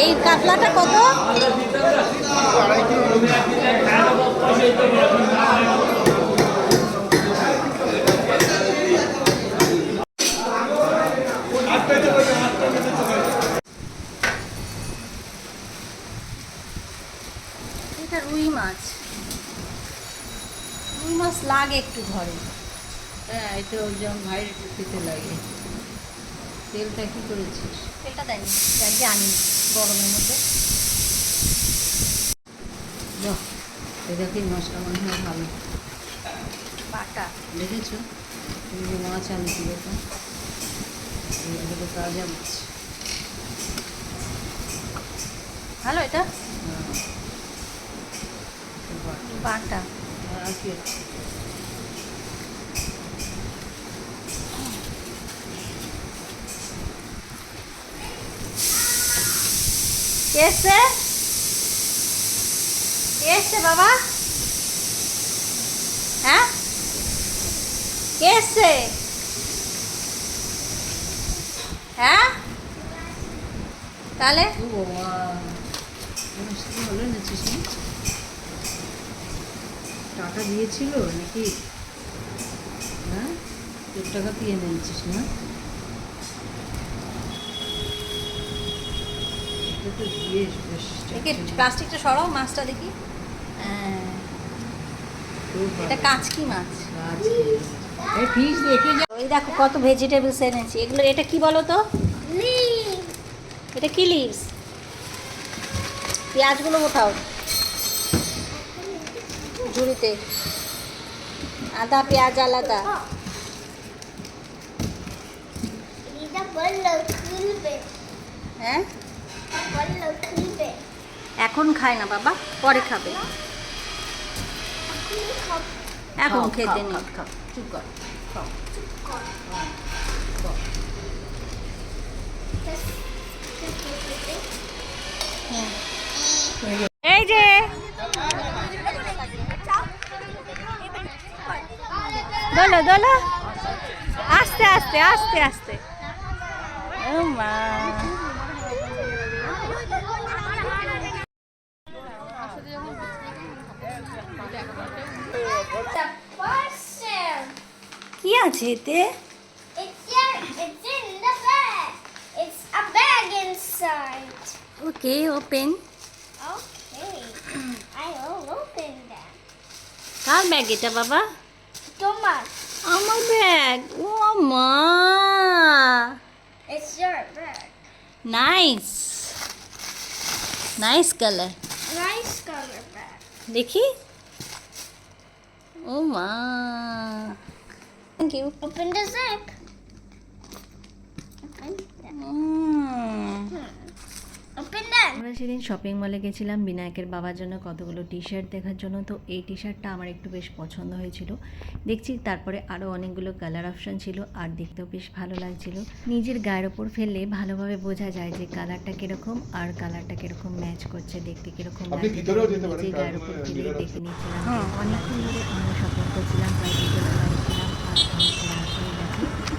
এই কাতলাটা কত? এটা রুই মাছ। রুই মাছ লাগে একটু ঘরে। হ্যাঁ, এটা ওই যেমন ভাইয়ের একটু খেতে লাগে। তেলটা কি করেছিস? তেলটা দেয়নি, আজকে আনি গরমের মধ্যে। বাহ, এটাকে মশলা মনে হয় ভালো। বাটা দেখেছো তুমি যে মাছ আনছি এটা, এগুলো তাজা মাছ। ভালো এটা হ্যাঁ, বাটা। আর কি আছে? কে এসছে? কে এসছে বাবা? হ্যাঁ, কে এসছে? হ্যাঁ, তাহলে ও বাবা, কি হলো এনেছিস না? টাকা দিয়েছিল নাকি? হ্যাঁ, তোর টাকা দিয়ে এনেছিস না? এটা তো দিয়ে বেশ দেখি প্লাস্টিকটা সরাও, মাছটা দেখি। হ্যাঁ, এটা কাচকি মাছ। ফিস দেখে যা। ওই দেখো কত ভেজিটেবলস এনেছি। এগুলো এটা কি বলো তো? এটা কি লিভস? পেঁয়াজগুলো কোথাও ঝুড়িতে। আদা পেঁয়াজ আলাদা। হ্যাঁ, এখন খায় না বাবা, পরে খাবে। এখন খেতে নেই। চুপ কর, খাও। এই যে দোলো দোলো, আস্তে আস্তে আস্তে আস্তে। ও মা, কি আছে এতে? It's in the bag. It's a bag inside. Okay, open. Okay. I will open that. Car bag এটা বাবা? Thomas, আমার ব্যাগ। ও মা, it's your bag. Nice nice colour. Nice color bag. দেখি। ও মা, thank you. Open the zip. Open that. Open that. আমরা সেদিন shopping মলে গেছিলাম বিনায়কের বাবার জন্য কতগুলো টি শার্ট দেখার জন্য। তো এই টি শার্টটা আমার একটু বেশ পছন্দ হয়েছিল। দেখছি তারপরে আরও অনেকগুলো কালার অপশান ছিল আর দেখতেও বেশ ভালো লাগছিল। নিজের গায়ের ওপর ফেললে ভালোভাবে বোঝা যায় যে কালারটা কীরকম আর কালারটা কীরকম ম্যাচ করছে, দেখতে কীরকম লাগে। নিজের গায়ের ওপর ফেলে দেখে নিচ্ছিলাম। অনেকক্ষণ ধরে আমরা শপিং করছিলাম, প্রায় বিকেলবেলা ছিলাম আর অনেকটা রাত হয়ে গেছে।